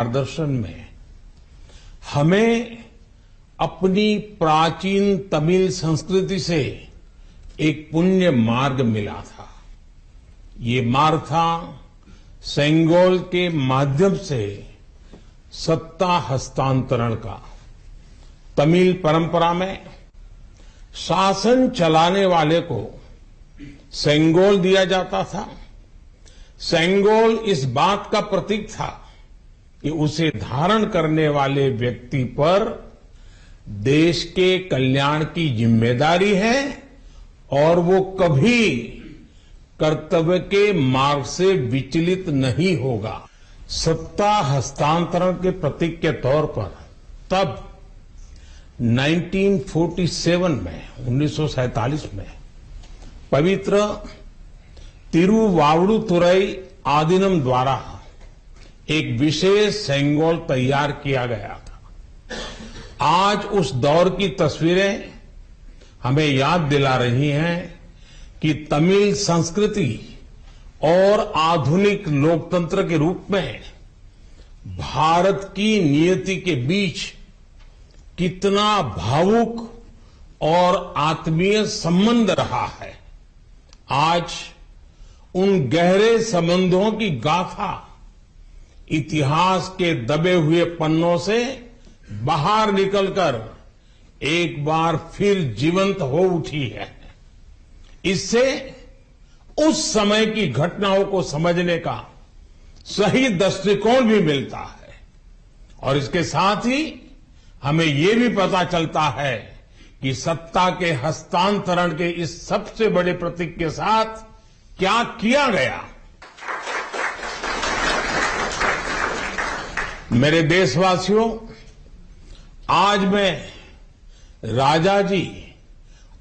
मार्गदर्शन में हमें अपनी प्राचीन तमिल संस्कृति से एक पुण्य मार्ग मिला था। ये मार्ग था सेंगोल के माध्यम से सत्ता हस्तांतरण का। तमिल परंपरा में शासन चलाने वाले को सेंगोल दिया जाता था। सेंगोल इस बात का प्रतीक था कि उसे धारण करने वाले व्यक्ति पर देश के कल्याण की जिम्मेदारी है और वो कभी कर्तव्य के मार्ग से विचलित नहीं होगा। सत्ता हस्तांतरण के प्रतीक के तौर पर तब 1947 में 1947 में पवित्र तिरुवावड़ुतुरई आदीनम द्वारा एक विशेष सेंगोल तैयार किया गया था। आज उस दौर की तस्वीरें हमें याद दिला रही हैं कि तमिल संस्कृति और आधुनिक लोकतंत्र के रूप में भारत की नियति के बीच कितना भावुक और आत्मीय संबंध रहा है। आज उन गहरे संबंधों की गाथा इतिहास के दबे हुए पन्नों से बाहर निकलकर एक बार फिर जीवंत हो उठी है। इससे उस समय की घटनाओं को समझने का सही दृष्टिकोण भी मिलता है और इसके साथ ही हमें ये भी पता चलता है कि सत्ता के हस्तांतरण के इस सबसे बड़े प्रतीक के साथ क्या किया गया। मेरे देशवासियों, आज मैं राजा जी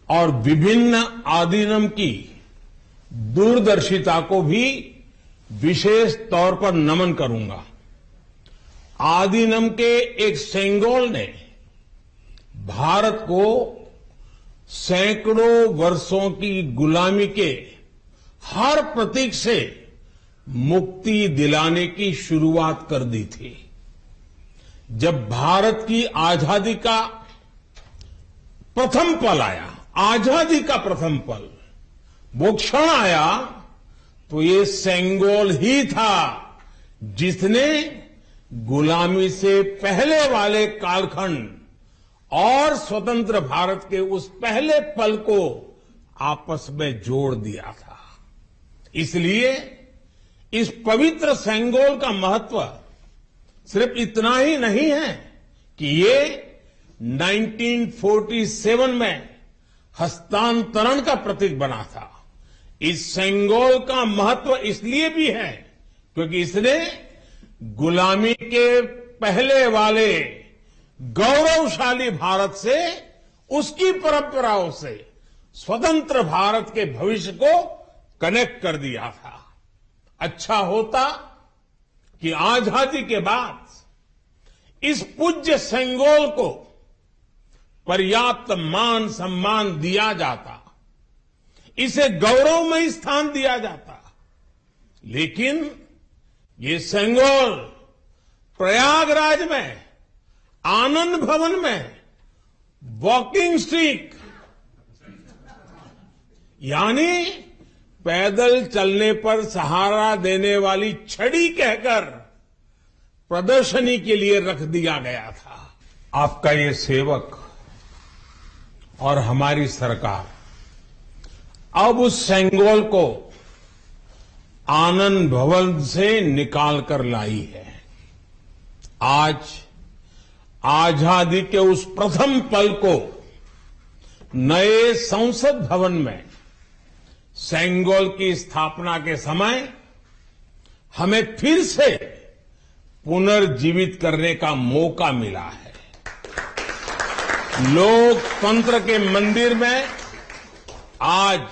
और विभिन्न आदीनम की दूरदर्शिता को भी विशेष तौर पर नमन करूंगा। आदीनम के एक सेंगोल ने भारत को सैकड़ों वर्षों की गुलामी के हर प्रतीक से मुक्ति दिलाने की शुरुआत कर दी थी। जब भारत की आजादी का प्रथम पल आया, आजादी का प्रथम पल, वो क्षण आया, तो ये सेंगोल ही था जिसने गुलामी से पहले वाले कालखंड और स्वतंत्र भारत के उस पहले पल को आपस में जोड़ दिया था। इसलिए इस पवित्र सेंगोल का महत्व सिर्फ इतना ही नहीं है कि ये 1947 में हस्तांतरण का प्रतीक बना था। इस सेंगोल का महत्व इसलिए भी है क्योंकि इसने गुलामी के पहले वाले गौरवशाली भारत से, उसकी परंपराओं से स्वतंत्र भारत के भविष्य को कनेक्ट कर दिया था। अच्छा होता कि आजादी के बाद इस पूज्य सेंगोल को पर्याप्त मान सम्मान दिया जाता, इसे गौरवमयी स्थान दिया जाता। लेकिन ये सेंगोल प्रयागराज में आनंद भवन में वॉकिंग स्टिक यानी पैदल चलने पर सहारा देने वाली छड़ी कहकर प्रदर्शनी के लिए रख दिया गया था। आपका ये सेवक और हमारी सरकार अब उस सेंगोल को आनंद भवन से निकाल कर लाई है। आज आजादी के उस प्रथम पल को नए संसद भवन में सेंगोल की स्थापना के समय हमें फिर से पुनर्जीवित करने का मौका मिला है। लोकतंत्र के मंदिर में आज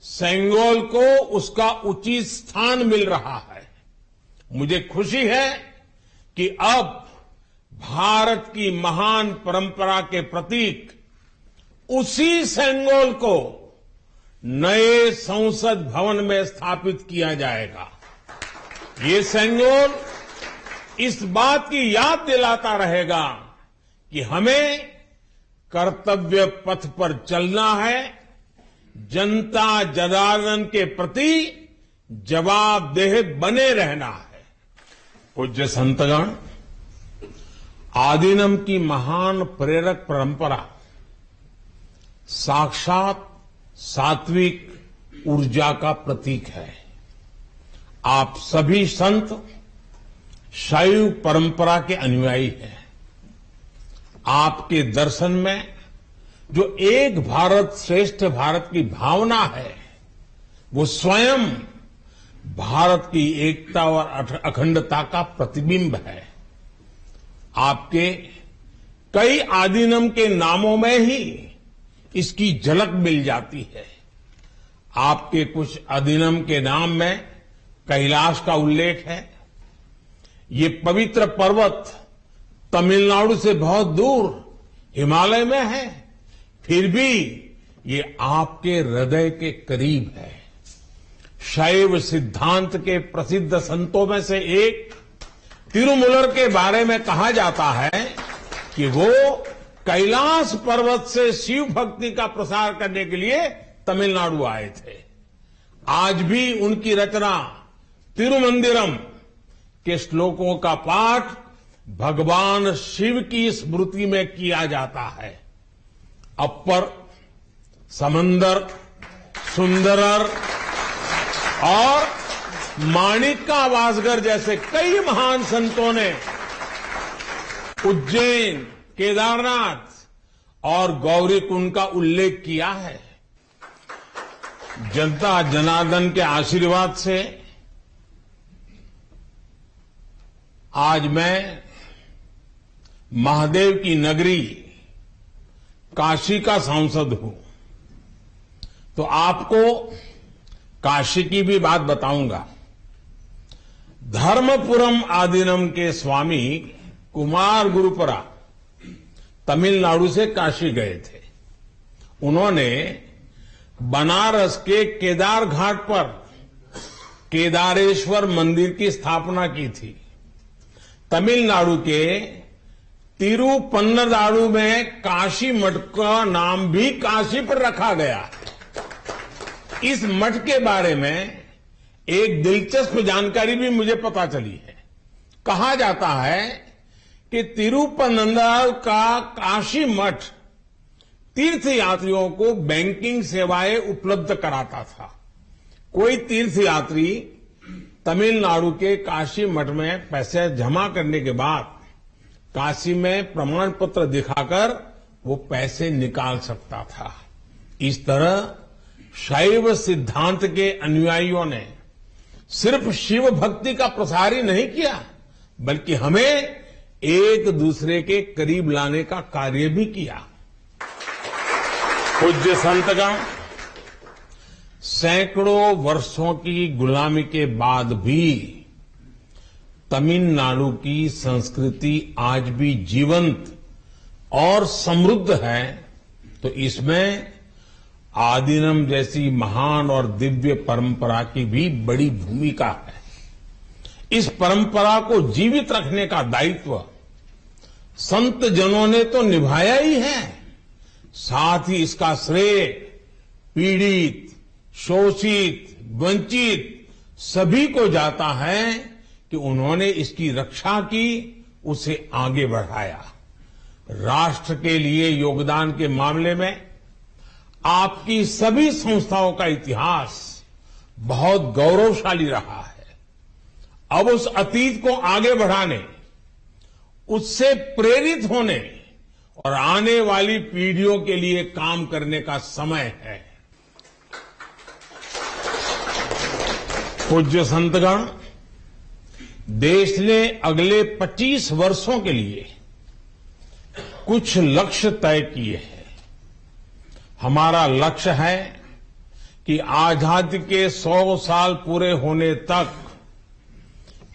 सेंगोल को उसका उचित स्थान मिल रहा है। मुझे खुशी है कि अब भारत की महान परंपरा के प्रतीक उसी सेंगोल को नए संसद भवन में स्थापित किया जाएगा। ये सेंगोल इस बात की याद दिलाता रहेगा कि हमें कर्तव्य पथ पर चलना है, जनता जनार्दन के प्रति जवाबदेह बने रहना है। पूज्य संतगण, आदीनम की महान प्रेरक परंपरा साक्षात सात्विक ऊर्जा का प्रतीक है। आप सभी संत शैव परंपरा के अनुयायी हैं। आपके दर्शन में जो एक भारत श्रेष्ठ भारत की भावना है, वो स्वयं भारत की एकता और अखंडता का प्रतिबिंब है। आपके कई आदीनम के नामों में ही इसकी झलक मिल जाती है। आपके कुछ आदीनम के नाम में कैलाश का उल्लेख है। ये पवित्र पर्वत तमिलनाडु से बहुत दूर हिमालय में है, फिर भी ये आपके हृदय के करीब है। शैव सिद्धांत के प्रसिद्ध संतों में से एक तिरुमूलर के बारे में कहा जाता है कि वो कैलाश पर्वत से शिव भक्ति का प्रसार करने के लिए तमिलनाडु आए थे। आज भी उनकी रचना तिरुमंदिरम के श्लोकों का पाठ भगवान शिव की स्मृति में किया जाता है। अपर, समंदर, सुंदरर और माणिका वासगर जैसे कई महान संतों ने उज्जैन, केदारनाथ और गौरीकुंड का उल्लेख किया है। जनता जनार्दन के आशीर्वाद से आज मैं महादेव की नगरी काशी का सांसद हूं, तो आपको काशी की भी बात बताऊंगा। धर्मपुरम आदीनम के स्वामी कुमार गुरुपरा तमिलनाडु से काशी गए थे। उन्होंने बनारस के केदार घाट पर केदारेश्वर मंदिर की स्थापना की थी। तमिलनाडु के तिरुपन्नदारु में काशी मठ का नाम भी काशी पर रखा गया। इस मठ के बारे में एक दिलचस्प जानकारी भी मुझे पता चली है। कहा जाता है कि तिरुपन्नदारु का काशी मठ तीर्थ यात्रियों को बैंकिंग सेवाएं उपलब्ध कराता था। कोई तीर्थ यात्री तमिलनाडु के काशी मठ में पैसे जमा करने के बाद काशी में प्रमाण पत्र दिखाकर वो पैसे निकाल सकता था। इस तरह शैव सिद्धांत के अनुयायियों ने सिर्फ शिव भक्ति का प्रसार ही नहीं किया, बल्कि हमें एक दूसरे के करीब लाने का कार्य भी किया। पूज्य संतगण, सैकड़ों वर्षों की गुलामी के बाद भी तमिलनाडु की संस्कृति आज भी जीवंत और समृद्ध है, तो इसमें आदीनम जैसी महान और दिव्य परंपरा की भी बड़ी भूमिका है। इस परंपरा को जीवित रखने का दायित्व संत जनों ने तो निभाया ही है, साथ ही इसका श्रेय पीड़ित, शोषित, वंचित सभी को जाता है कि उन्होंने इसकी रक्षा की, उसे आगे बढ़ाया। राष्ट्र के लिए योगदान के मामले में आपकी सभी संस्थाओं का इतिहास बहुत गौरवशाली रहा है। अब उस अतीत को आगे बढ़ाने, उससे प्रेरित होने और आने वाली पीढ़ियों के लिए काम करने का समय है। पूज्य संतगण, देश ने अगले 25 वर्षों के लिए कुछ लक्ष्य तय किए हैं। हमारा लक्ष्य है कि आजादी के 100 साल पूरे होने तक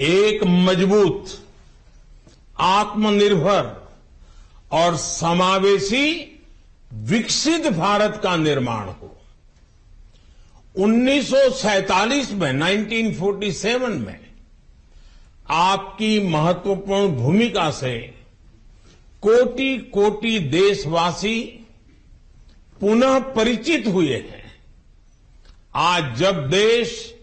एक मजबूत, आत्मनिर्भर और समावेशी विकसित भारत का निर्माण हो। 1947 में 1947 में आपकी महत्वपूर्ण भूमिका से कोटि कोटि देशवासी पुनः परिचित हुए हैं। आज जब देश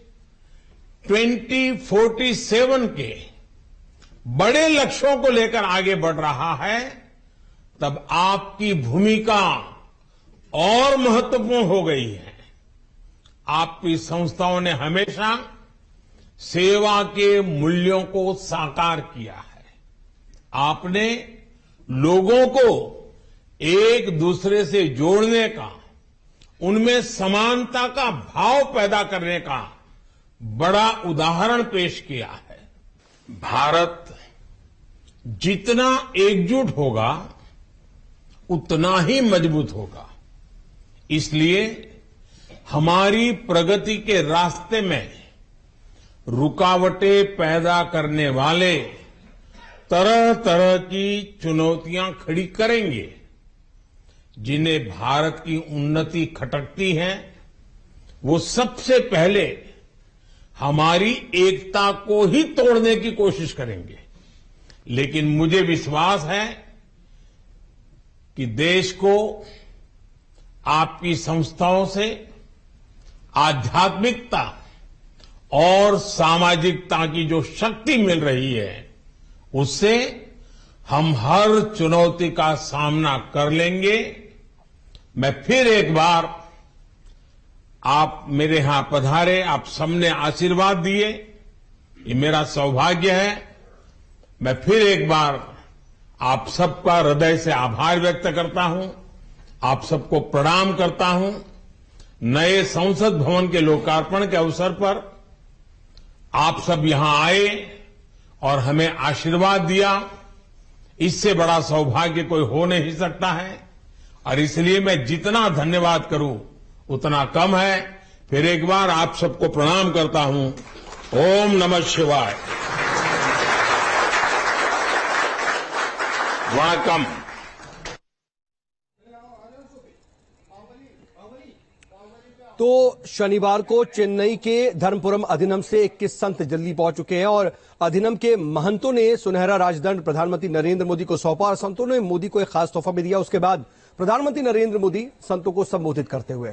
2047 के बड़े लक्ष्यों को लेकर आगे बढ़ रहा है, तब आपकी भूमिका और महत्वपूर्ण हो गई है। आपकी संस्थाओं ने हमेशा सेवा के मूल्यों को साकार किया है। आपने लोगों को एक दूसरे से जोड़ने का, उनमें समानता का भाव पैदा करने का बड़ा उदाहरण पेश किया है। भारत जितना एकजुट होगा उतना ही मजबूत होगा। इसलिए हमारी प्रगति के रास्ते में रुकावटें पैदा करने वाले तरह तरह की चुनौतियां खड़ी करेंगे। जिन्हें भारत की उन्नति खटकती है, वो सबसे पहले हमारी एकता को ही तोड़ने की कोशिश करेंगे। लेकिन मुझे विश्वास है कि देश को आपकी संस्थाओं से आध्यात्मिकता और सामाजिकता की जो शक्ति मिल रही है, उससे हम हर चुनौती का सामना कर लेंगे। मैं फिर एक बार, आप मेरे यहां पधारे, आप सबने आशीर्वाद दिए, ये मेरा सौभाग्य है। मैं फिर एक बार आप सबका हृदय से आभार व्यक्त करता हूं, आप सबको प्रणाम करता हूं। नए संसद भवन के लोकार्पण के अवसर पर आप सब यहां आए और हमें आशीर्वाद दिया, इससे बड़ा सौभाग्य कोई हो नहीं सकता है। और इसलिए मैं जितना धन्यवाद करूं उतना कम है। फिर एक बार आप सबको प्रणाम करता हूं। ओम नमः शिवाय। वणकम। तो शनिवार को चेन्नई के धर्मपुरम अधिनम से 21 संत दिल्ली पहुंच चुके हैं और अधिनम के महंतों ने सुनहरा राजदंड प्रधानमंत्री नरेंद्र मोदी को सौंपा और संतों ने मोदी को एक खास तोहफा भी दिया। उसके बाद प्रधानमंत्री नरेंद्र मोदी संतों को संबोधित करते हुए